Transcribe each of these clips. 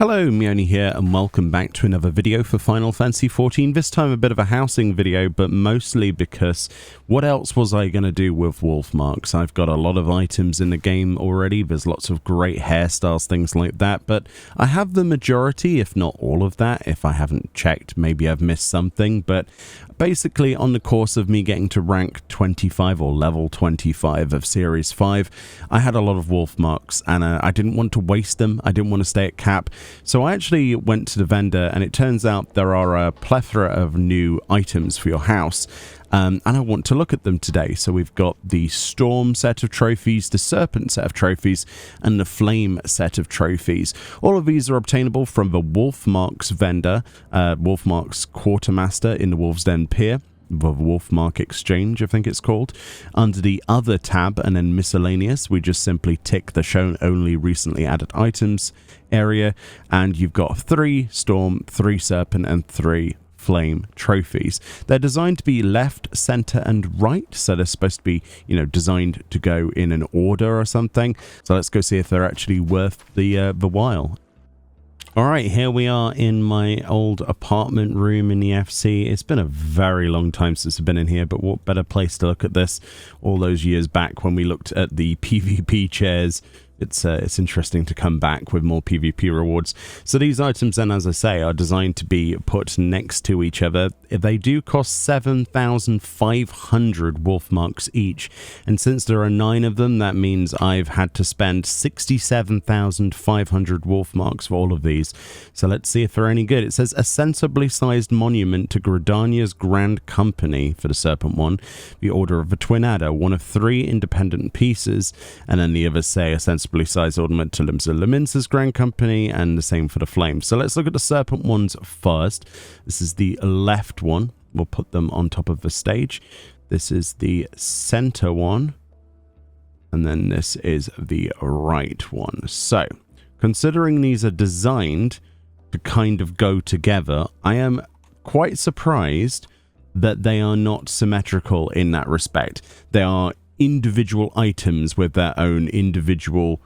Hello, Meoni here, and welcome back to another video for Final Fantasy XIV. This time a bit of a housing video, but mostly because what else was I going to do with wolf marks? I've got a lot of items in the game already. There's lots of great hairstyles, things like that, but I have the majority, if not all of that. If I haven't checked, maybe I've missed something, but basically on the course of me getting to rank 25 or level 25 of Series 5, I had a lot of wolf marks, and I didn't want to waste them. I didn't want to stay at cap. So I actually went to the vendor, and it turns out there are a plethora of new items for your house, and I want to look at them today. So we've got the Storm set of trophies, the Serpent set of trophies, and the Flame set of trophies. All of these are obtainable from the Wolf Marks vendor, Wolf Marks Quartermaster in the Wolf's Den Pier. The Wolfmark Exchange, I think it's called. Under the Other tab and then Miscellaneous, we just simply tick the Shown Only Recently Added Items area, and you've got 3 Storm, 3 Serpent, and 3 Flame trophies. They're designed to be left, center, and right, so they're supposed to be, designed to go in an order or something. So let's go see if they're actually worth the while. Alright, here we are in my old apartment room in the FC. It's been a very long time since I've been in here, but what better place to look at this all those years back when we looked at the PvP chairs. It's interesting to come back with more PvP rewards. So these items then, as I say, are designed to be put next to each other. They do cost 7,500 wolf marks each. And since there are 9 of them, that means I've had to spend 67,500 wolf marks for all of these. So let's see if they're any good. It says a sensibly sized monument to Gridania's Grand Company for the Serpent one. The Order of the Twin Adder, one of 3 independent pieces. And then the others say a sensibly sized ornament to Limsa Laminsa's Grand Company, and the same for the Flame. So let's look at the Serpent ones first. This is the left one. We'll put them on top of the stage. This is the center one, and then this is the right one. So considering these are designed to kind of go together, I am quite surprised that they are not symmetrical in that respect. They are individual items with their own individual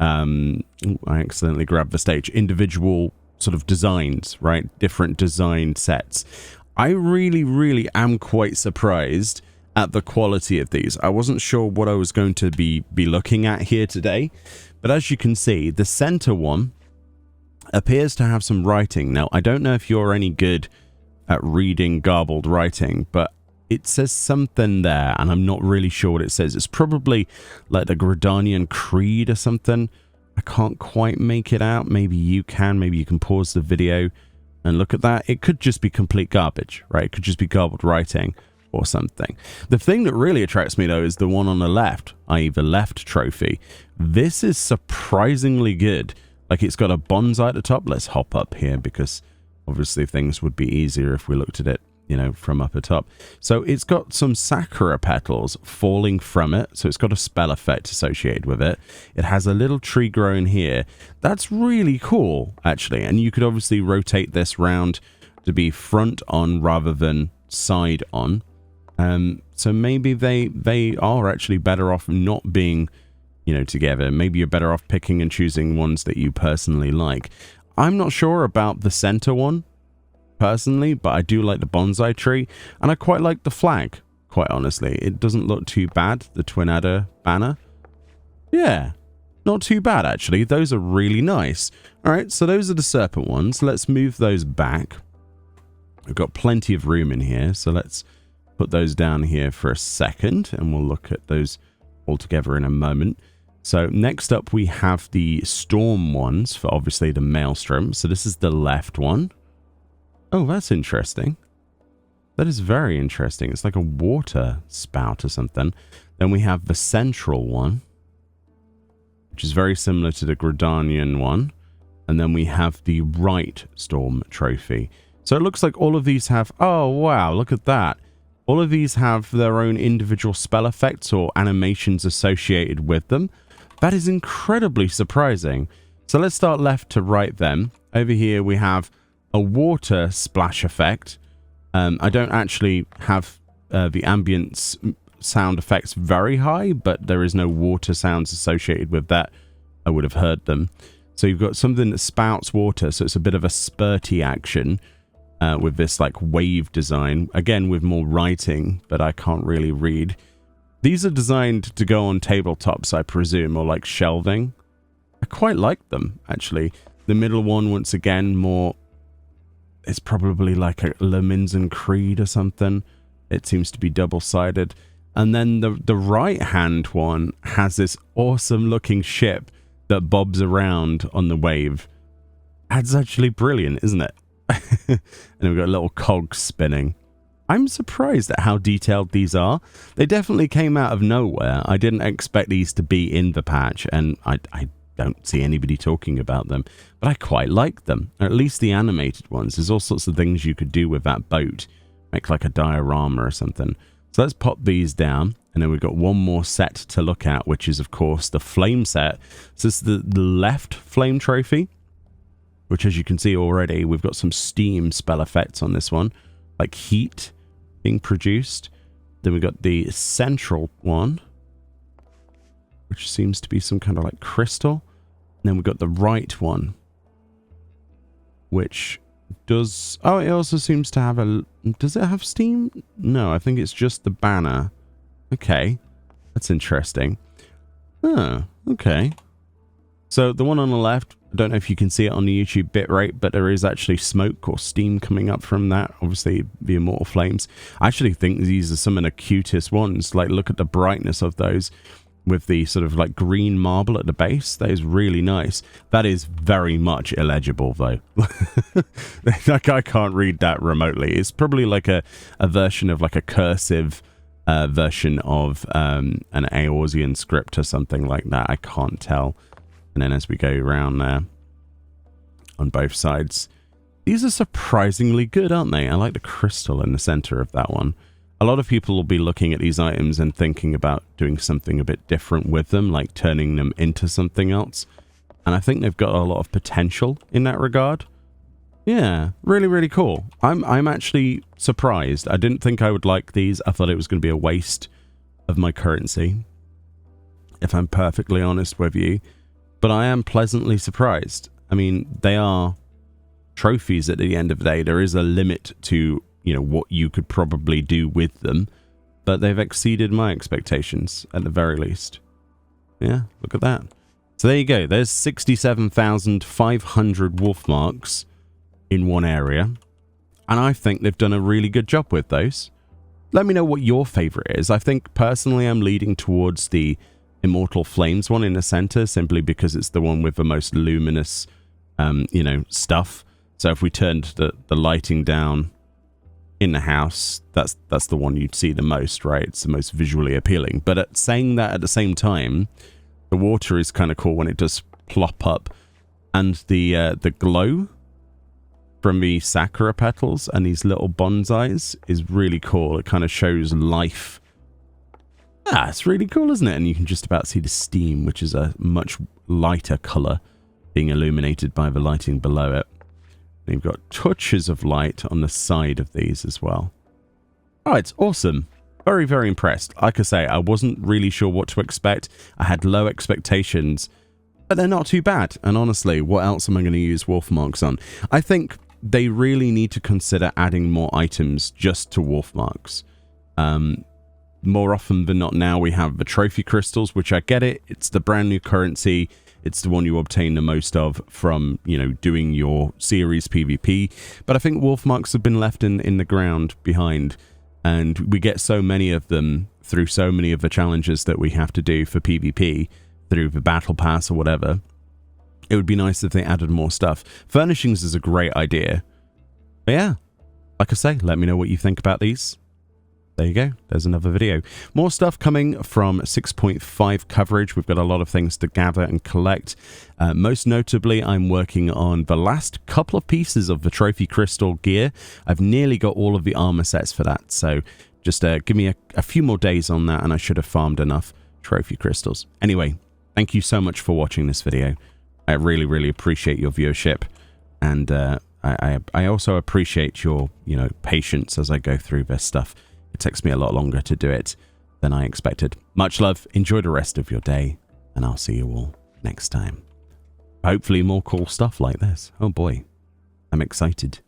I accidentally grabbed the stage, individual sort of designs, right? Different design sets. I really am quite surprised at the quality of these. I wasn't sure what I was going to be looking at here today, but as you can see, the center one appears to have some writing. Now, I don't know if you're any good at reading garbled writing, but it says something there, and I'm not really sure what it says. It's probably like the Gridanian Creed or something. I can't quite make it out. Maybe you can. Maybe you can pause the video and look at that. It could just be complete garbage, right? It could just be garbled writing or something. The thing that really attracts me, though, is the one on the left, i.e. the left trophy. This is surprisingly good. Like, it's got a bonsai at the top. Let's hop up here because obviously things would be easier if we looked at it, from up atop. So it's got some sakura petals falling from it. So it's got a spell effect associated with it. It has a little tree growing here. That's really cool, actually. And you could obviously rotate this round to be front on rather than side on. So maybe they are actually better off not being, together. Maybe you're better off picking and choosing ones that you personally like. I'm not sure about the center one, personally, but I do like the bonsai tree, and I quite like the flag, quite honestly. It doesn't look too bad, the Twin Adder banner. Yeah, not too bad, actually. Those are really nice. Alright, so those are the Serpent ones. Let's move those back. We've got plenty of room in here, so let's put those down here for a second, and we'll look at those all together in a moment. So next up we have the Storm ones for obviously the Maelstrom. So this is the left one. Oh, that's interesting. That is very interesting. It's like a water spout or something. Then we have the central one, which is very similar to the Gridanian one. And then we have the right Storm trophy. So it looks like all of these have... Oh, wow, look at that. All of these have their own individual spell effects or animations associated with them. That is incredibly surprising. So let's start left to right then. Over here we have a water splash effect. I don't actually have the ambience sound effects very high, but there is no water sounds associated with that. I would have heard them. So you've got something that spouts water, so it's a bit of a spurty action with this like wave design. Again, with more writing, but I can't really read. These are designed to go on tabletops, I presume, or like shelving. I quite like them, actually. The middle one, once again, more... It's probably like a Le Minson Creed or something. It seems to be double-sided. And then the right-hand one has this awesome-looking ship that bobs around on the wave. That's actually brilliant, isn't it? And we've got little cogs spinning. I'm surprised at how detailed these are. They definitely came out of nowhere. I didn't expect these to be in the patch, and I don't see anybody talking about them. But I quite like them, or at least the animated ones. There's all sorts of things you could do with that boat. Make like a diorama or something. So let's pop these down, and then we've got one more set to look at, which is, of course, the flame set. So this is the left flame trophy, which, as you can see already, we've got some steam spell effects on this one, like heat being produced. Then we've got the central one, which seems to be some kind of like crystal. And then we've got the right one, which does... Oh, it also seems to have a... Does it have steam? No, I think it's just the banner. Okay, that's interesting. Oh, okay. So the one on the left, I don't know if you can see it on the YouTube bitrate, but there is actually smoke or steam coming up from that. Obviously, the Immortal Flames. I actually think these are some of the cutest ones. Like, look at the brightness of those with the sort of like green marble at the base. That is really nice. That is very much illegible, though. Like, I can't read that remotely. It's probably like a version of like a cursive version of an Eorzean script or something like that. I can't tell. And then as we go around there on both sides, these are surprisingly good, aren't they? I like the crystal in the center of that one. A lot of people will be looking at these items and thinking about doing something a bit different with them, like turning them into something else. And I think they've got a lot of potential in that regard. Yeah, really, really cool. I'm actually surprised. I didn't think I would like these. I thought it was going to be a waste of my currency, if I'm perfectly honest with you. But I am pleasantly surprised. I mean, they are trophies at the end of the day. There is a limit to, you know, what you could probably do with them. But they've exceeded my expectations, at the very least. Yeah, look at that. So there you go. There's 67,500 wolf marks in one area. And I think they've done a really good job with those. Let me know what your favorite is. I think, personally, I'm leading towards the Immortal Flames one in the center, simply because it's the one with the most luminous, you know, stuff. So if we turned the lighting down in the house, that's the one you'd see the most, right? It's the most visually appealing. But saying that at the same time, the water is kind of cool when it does plop up, and the glow from the sakura petals and these little bonsais is really cool. It kind of shows life. Ah, it's really cool, isn't it? And you can just about see the steam, which is a much lighter color, being illuminated by the lighting below it. And you've got touches of light on the side of these as well. Oh, it's awesome. Very, very impressed. Like I say, I wasn't really sure what to expect. I had low expectations, but they're not too bad. And honestly, what else am I going to use wolf marks on? I think they really need to consider adding more items just to wolf marks. More often than not now, we have the trophy crystals, which I get it. It's the brand new currency. It's the one you obtain the most of from, you know, doing your series PvP. But I think wolf marks have been left in the ground behind. And we get so many of them through so many of the challenges that we have to do for PvP through the battle pass or whatever. It would be nice if they added more stuff. Furnishings is a great idea. But yeah, like I say, let me know what you think about these. There you go. There's another video. More stuff coming from 6.5 coverage. We've got a lot of things to gather and collect. Most notably, I'm working on the last couple of pieces of the trophy crystal gear. I've nearly got all of the armor sets for that. So just give me a few more days on that, and I should have farmed enough trophy crystals. Anyway, thank you so much for watching this video. I really, really appreciate your viewership. And I also appreciate your, you know, patience as I go through this stuff. It takes me a lot longer to do it than I expected. Much love, enjoy the rest of your day, and I'll see you all next time. hopefully more cool stuff like this. Oh boy, I'm excited.